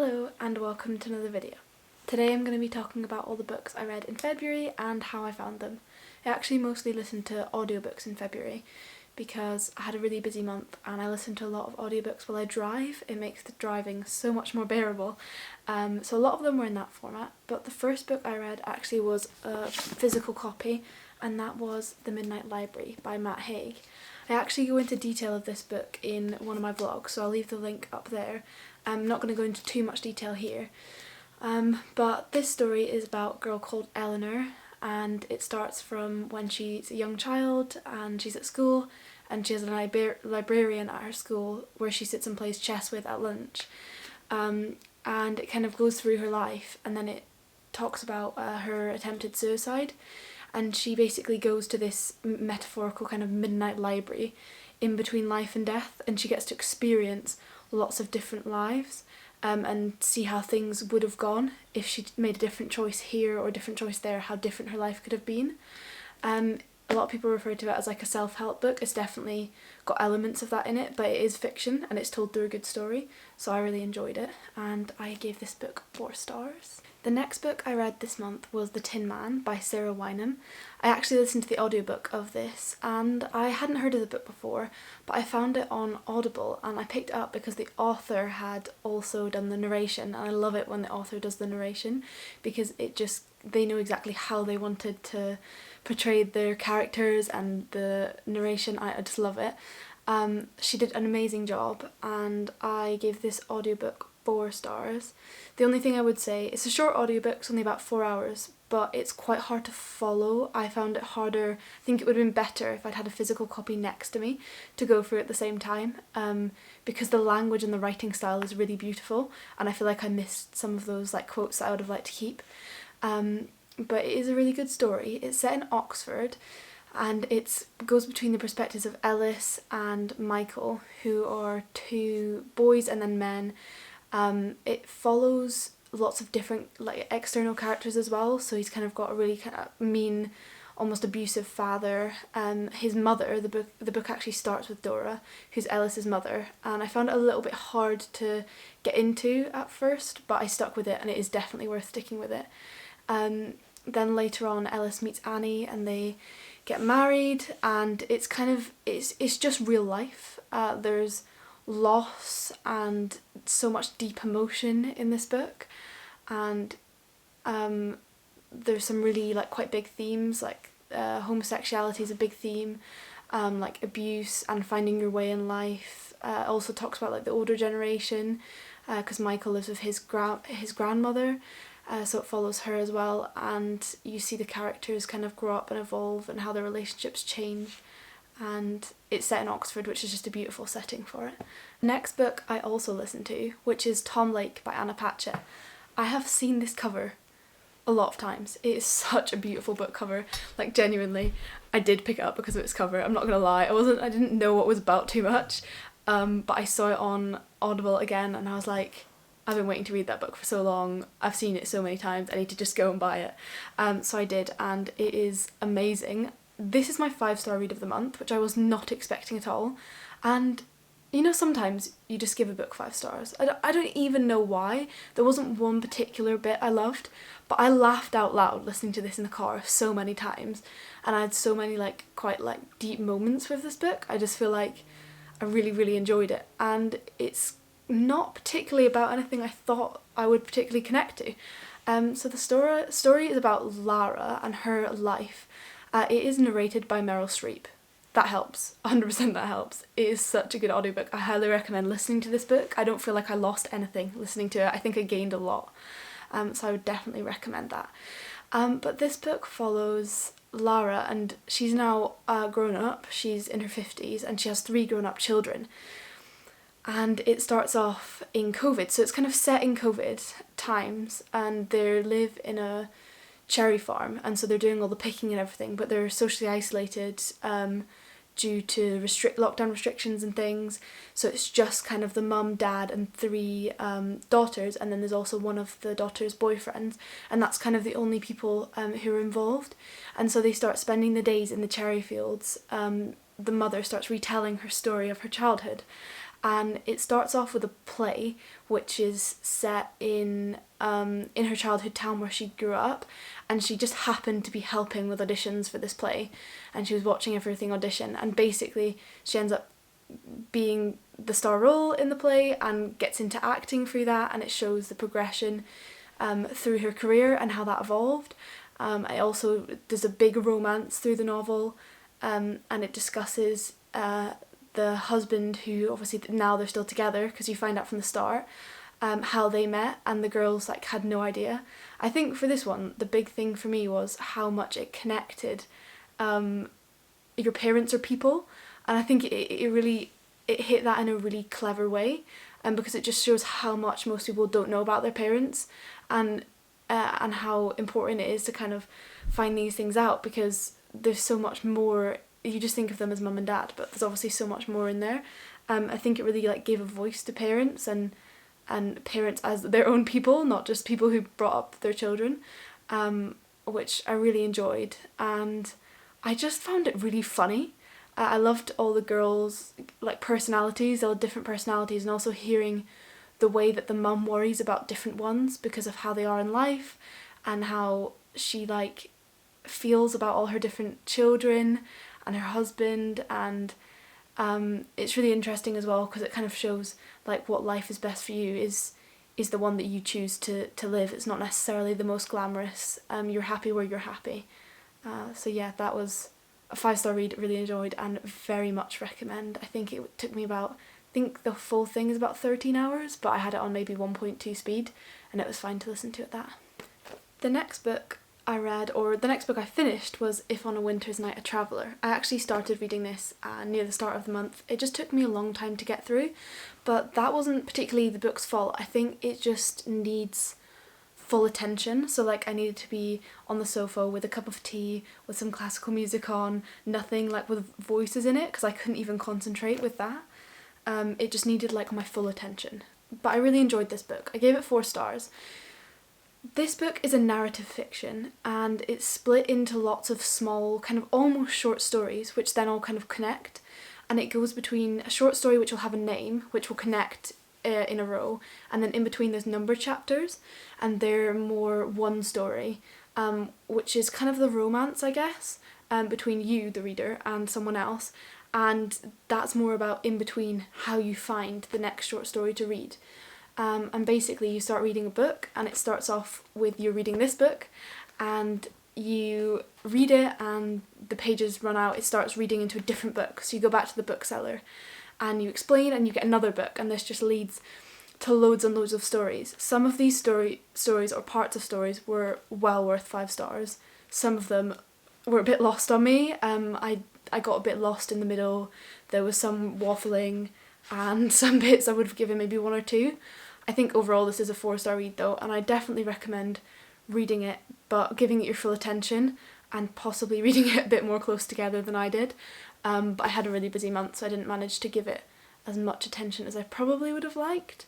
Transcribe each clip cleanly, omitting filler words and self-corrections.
Hello and welcome to another video. Today I'm going to be talking about all the books I read in February and how I found them. I actually mostly listened to audiobooks in February because I had a really busy month and I listened to a lot of audiobooks while I drive. It makes the driving so much more bearable. So a lot of them were in that format, but the first book I read actually was a physical copy, and that was The Midnight Library by Haig. I actually go into detail of this book in one of my vlogs, so I'll leave the link up there. I'm not going to go into too much detail here. But this story is about a girl called Eleanor, and it starts from when she's a young child and she's at school, and she has a librarian at her school where she sits and plays chess with at lunch. And it kind of goes through her life, and then it talks about her attempted suicide, and she basically goes to this metaphorical kind of midnight library in between life and death, and she gets to experience lots of different lives and see how things would have gone if she'd made a different choice here or a different choice there, how different her life could have been. A lot of people refer to it as like a self-help book. It's definitely got elements of that in it, but it is fiction and it's told through a good story, so I really enjoyed it and I gave this book 4 stars. The next book I read this month was The Tin Man by Sarah Winman. I actually listened to the audiobook of this and I hadn't heard of the book before, but I found it on Audible and I picked it up because the author had also done the narration, and I love it when the author does the narration because they know exactly how they wanted to portray their characters and the narration. I just love it. She did an amazing job and I gave this audiobook 4 stars. The only thing I would say, it's a short audiobook, it's only about 4 hours, but it's quite hard to follow. I found it harder. I think it would have been better if I'd had a physical copy next to me to go through at the same time, because the language and the writing style is really beautiful and I feel like I missed some of those like quotes that I would have liked to keep. But it is a really good story. It's set in Oxford and it goes between the perspectives of Ellis and Michael, who are 2 boys and then men. It follows lots of different like external characters as well, so he's kind of got a really kind of mean, almost abusive father. His mother, the book actually starts with Dora, who's Ellis's mother, and I found it a little bit hard to get into at first, but I stuck with it and it is definitely worth sticking with it. Then later on Ellis meets Annie and they get married, and it's just real life. There's loss and so much deep emotion in this book, and there's some really like quite big themes, like homosexuality is a big theme, like abuse and finding your way in life. Also talks about like the older generation, because Michael lives with his grandmother, so it follows her as well, and you see the characters kind of grow up and evolve and how their relationships change. And it's set in Oxford, which is just a beautiful setting for it. Next book I also listened to, which is Tom Lake by Anna Patchett. I have seen this cover a lot of times. It is such a beautiful book cover, like genuinely. I did pick it up because of its cover, I'm not gonna lie. I didn't know what it was about too much, but I saw it on Audible again and I was like, I've been waiting to read that book for so long, I've seen it so many times, I need to just go and buy it. So I did, and it is amazing. This is my 5-star read of the month, which I was not expecting at all. And you know, sometimes you just give a book 5 stars. I don't even know why. There wasn't one particular bit I loved, but I laughed out loud listening to this in the car so many times, and I had so many like quite like deep moments with this book. I just feel like I really, really enjoyed it, and it's not particularly about anything I thought I would particularly connect to. So the story is about Lara and her life. It is narrated by Meryl Streep. That helps, 100% that helps. It is such a good audiobook. I highly recommend listening to this book. I don't feel like I lost anything listening to it. I think I gained a lot. So I would definitely recommend that. But this book follows Lara, and she's now grown up. She's in her 50s and she has 3 grown-up children. And it starts off in COVID, so it's kind of set in COVID times, and they live in a cherry farm, and so they're doing all the picking and everything, but they're socially isolated due to lockdown restrictions and things. So it's just kind of the mum, dad and 3 daughters, and then there's also one of the daughters' boyfriends, and that's kind of the only people who are involved. And so they start spending the days in the cherry fields. The mother starts retelling her story of her childhood, and it starts off with a play which is set in her childhood town where she grew up, and she just happened to be helping with auditions for this play, and she was watching everything audition, and basically she ends up being the star role in the play and gets into acting through that, and it shows the progression through her career and how that evolved. There's a big romance through the novel, and it discusses the husband, who obviously now they're still together because you find out from the start how they met, and the girls like had no idea. I think for this one the big thing for me was how much it connected your parents or people, and I think it hit that in a really clever way, because it just shows how much most people don't know about their parents, and how important it is to kind of find these things out, because there's so much more. You just think of them as mum and dad, but there's obviously so much more in there. I think it really like gave a voice to parents, and parents as their own people, not just people who brought up their children, which I really enjoyed, and I just found it really funny. I loved all the girls' like personalities, all different personalities, and also hearing the way that the mum worries about different ones because of how they are in life, and how she like feels about all her different children and her husband, and it's really interesting as well because it kind of shows like what life is best for you is the one that you choose to live. It's not necessarily the most glamorous. You're happy where you're happy. So yeah, that was a 5-star read, really enjoyed, and very much recommend. I think it took me about, I think the full thing is about 13 hours, but I had it on maybe 1.2 speed and it was fine to listen to at that. The next book I read, or the next book I finished, was If on a Winter's Night a Traveller. I actually started reading this near the start of the month. It just took me a long time to get through, but that wasn't particularly the book's fault. I think it just needs full attention. So like I needed to be on the sofa with a cup of tea with some classical music on, nothing like with voices in it because I couldn't even concentrate with that. It just needed like my full attention. But I really enjoyed this book. I gave it 4 stars. This book is a narrative fiction, and it's split into lots of small, kind of almost short stories, which then all kind of connect, and it goes between a short story which will have a name, which will connect in a row, and then in between there's numbered chapters, and they're more one story, which is kind of the romance, I guess, between you, the reader, and someone else, and that's more about in between how you find the next short story to read. And basically you start reading a book, and it starts off with you reading this book, and you read it and the pages run out, it starts reading into a different book, so you go back to the bookseller and you explain and you get another book, and this just leads to loads and loads of stories. Some of these stories or parts of stories were well worth 5 stars. Some of them were a bit lost on me. I got a bit lost in the middle. There was some waffling, and some bits I would have given maybe 1 or 2. I think overall this is a 4-star read though, and I definitely recommend reading it, but giving it your full attention and possibly reading it a bit more close together than I did. But I had a really busy month, so I didn't manage to give it as much attention as I probably would have liked.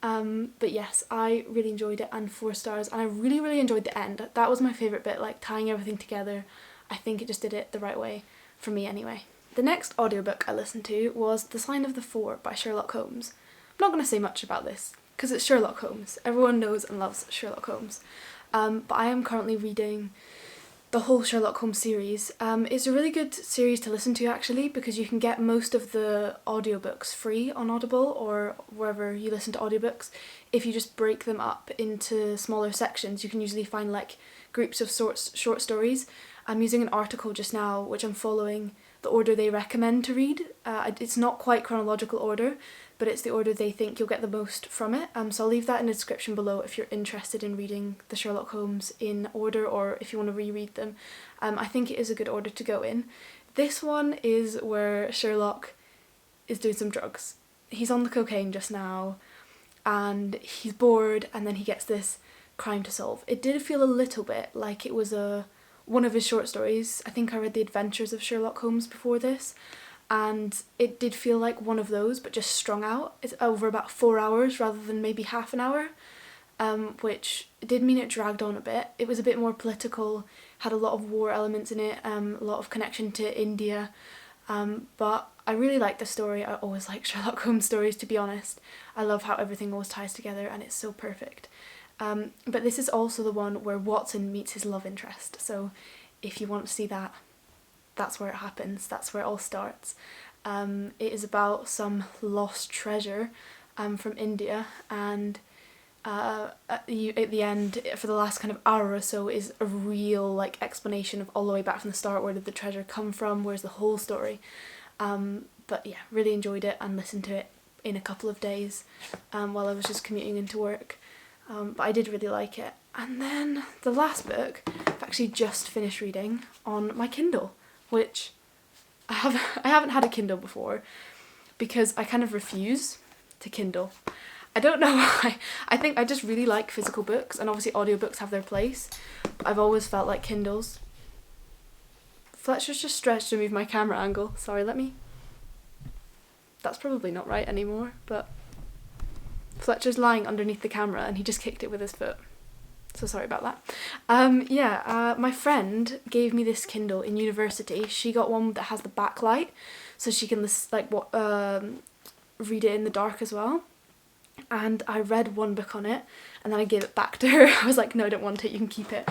But yes, I really enjoyed it, and 4 stars, and I really, really enjoyed the end. That was my favourite bit, like tying everything together. I think it just did it the right way, for me anyway. The next audiobook I listened to was The Sign of the Four by Sherlock Holmes. I'm not going to say much about this, because it's Sherlock Holmes. Everyone knows and loves Sherlock Holmes. But I am currently reading the whole Sherlock Holmes series. It's a really good series to listen to actually, because you can get most of the audiobooks free on Audible or wherever you listen to audiobooks. If you just break them up into smaller sections, you can usually find like groups of short stories. I'm using an article just now which I'm following the order they recommend to read. It's not quite chronological order, but it's the order they think you'll get the most from it. So I'll leave that in the description below if you're interested in reading the Sherlock Holmes in order, or if you want to reread them. I think it is a good order to go in. This one is where Sherlock is doing some drugs. He's on the cocaine just now, and he's bored, and then he gets this crime to solve. It did feel a little bit like it was one of his short stories. I think I read The Adventures of Sherlock Holmes before this, and it did feel like one of those, but just strung out. It's over about 4 hours rather than maybe half an hour, which did mean it dragged on a bit. It was a bit more political, had a lot of war elements in it, a lot of connection to India, But I really like the story. I always like Sherlock Holmes stories, to be honest. I love how everything always ties together and it's so perfect. But this is also the one where Watson meets his love interest, so if you want to see that, that's where it happens, that's where it all starts. It is about some lost treasure from India, and at the end, for the last kind of hour or so, is a real like explanation of all the way back from the start, where did the treasure come from, where's the whole story. But yeah, really enjoyed it and listened to it in a couple of days while I was just commuting into work. But I did really like it. And then the last book I've actually just finished reading on my Kindle, which I haven't had a Kindle before because I kind of refuse to Kindle. I don't know why. I think I just really like physical books, and obviously audiobooks have their place. But I've always felt like Kindles. Fletcher's just stretched to move my camera angle. Sorry, that's probably not right anymore, but Fletcher's lying underneath the camera and he just kicked it with his foot. So sorry about that. My friend gave me this Kindle in university. She got one that has the backlight, so she can read it in the dark as well. And I read one book on it, and then I gave it back to her. I was like, no, I don't want it, you can keep it.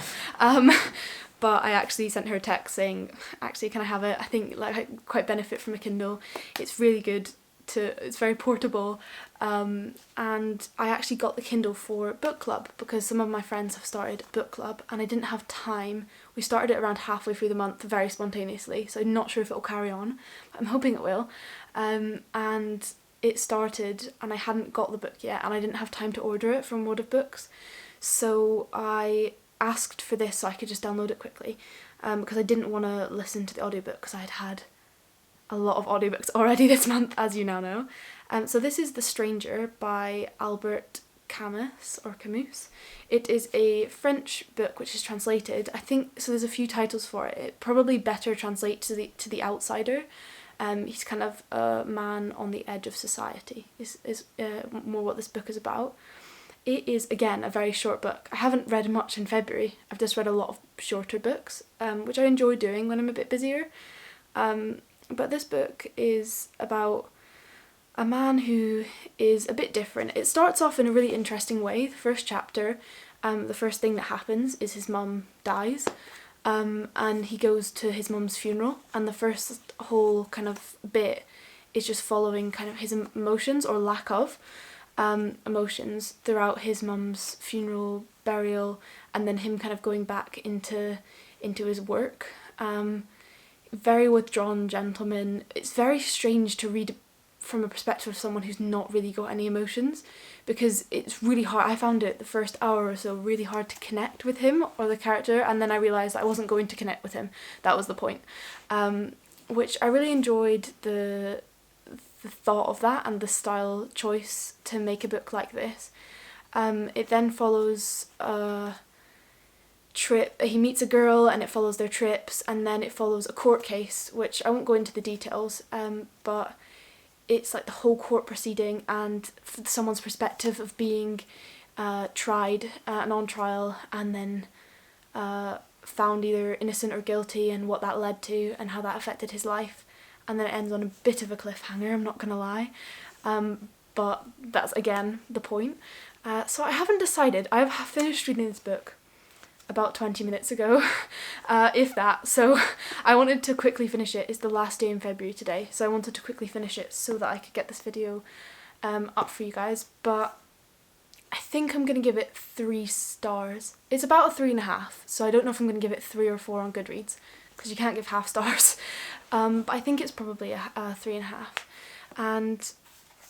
But I actually sent her a text saying, actually, can I have it? I think like I quite benefit from a Kindle. It's really good. It's very portable, and I actually got the Kindle for book club because some of my friends have started book club and I didn't have time. We started it around halfway through the month, very spontaneously, so I'm not sure if it will carry on, but I'm hoping it will. And it started and I hadn't got the book yet, and I didn't have time to order it from World of Books, so I asked for this so I could just download it quickly, because I didn't want to listen to the audiobook because I had a lot of audiobooks already this month, as you now know. So this is The Stranger by Albert Camus, or Camus. It is a French book which is translated, I think, so there's a few titles for it. It probably better translate to the outsider. He's kind of a man on the edge of society, is more what this book is about. It is, again, a very short book. I haven't read much in February. I've just read a lot of shorter books, which I enjoy doing when I'm a bit busier. But this book is about a man who is a bit different. It starts off in a really interesting way. The first chapter, the first thing that happens is his mum dies, and he goes to his mum's funeral, and the first whole kind of bit is just following kind of his emotions, or lack of emotions, throughout his mum's funeral, burial, and then him kind of going back into his work. Very withdrawn gentleman. It's very strange to read from a perspective of someone who's not really got any emotions, because it's really hard. I found it the first hour or so really hard to connect with him or the character, and then I realised I wasn't going to connect with him. That was the point. Which I really enjoyed the thought of that and the style choice to make a book like this. It then follows trip. He meets a girl and it follows their trips, and then it follows a court case, which I won't go into the details, but it's like the whole court proceeding and someone's perspective of being tried and on trial, and then found either innocent or guilty, and what that led to and how that affected his life. And then it ends on a bit of a cliffhanger, I'm not gonna lie, but that's again the point. So I haven't decided. I've finished reading this book about 20 minutes ago, if that, so I wanted to quickly finish it. It's the last day in February today, so I wanted to quickly finish it so that I could get this video up for you guys. But I think I'm going to give it 3 stars. It's about a 3.5, so I don't know if I'm going to give it 3 or 4 on Goodreads, because you can't give half stars, but I think it's probably a 3.5, and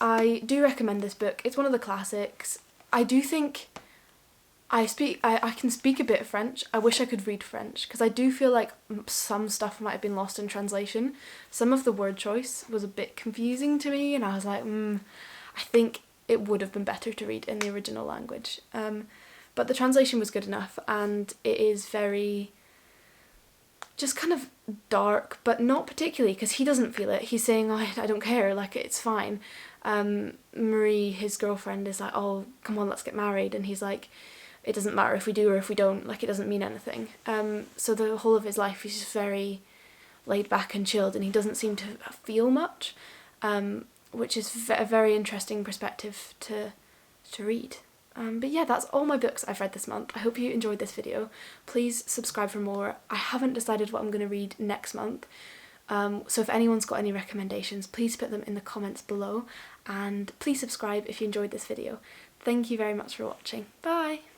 I do recommend this book. It's one of the classics. I do think I can speak a bit of French. I wish I could read French, because I do feel like some stuff might have been lost in translation. Some of the word choice was a bit confusing to me, and I was like, I think it would have been better to read in the original language. But the translation was good enough, and it is very just kind of dark, but not particularly, because he doesn't feel it. He's saying, oh, I don't care, like, it's fine. Marie, his girlfriend, is like, oh, come on, let's get married, and he's like, it doesn't matter if we do or if we don't, like, it doesn't mean anything. So the whole of his life he's just very laid back and chilled, and he doesn't seem to feel much, which is a very interesting perspective to read. But yeah, that's all my books I've read this month. I hope you enjoyed this video. Please subscribe for more. I haven't decided what I'm going to read next month, so if anyone's got any recommendations, please put them in the comments below, and please subscribe if you enjoyed this video. Thank you very much for watching. Bye!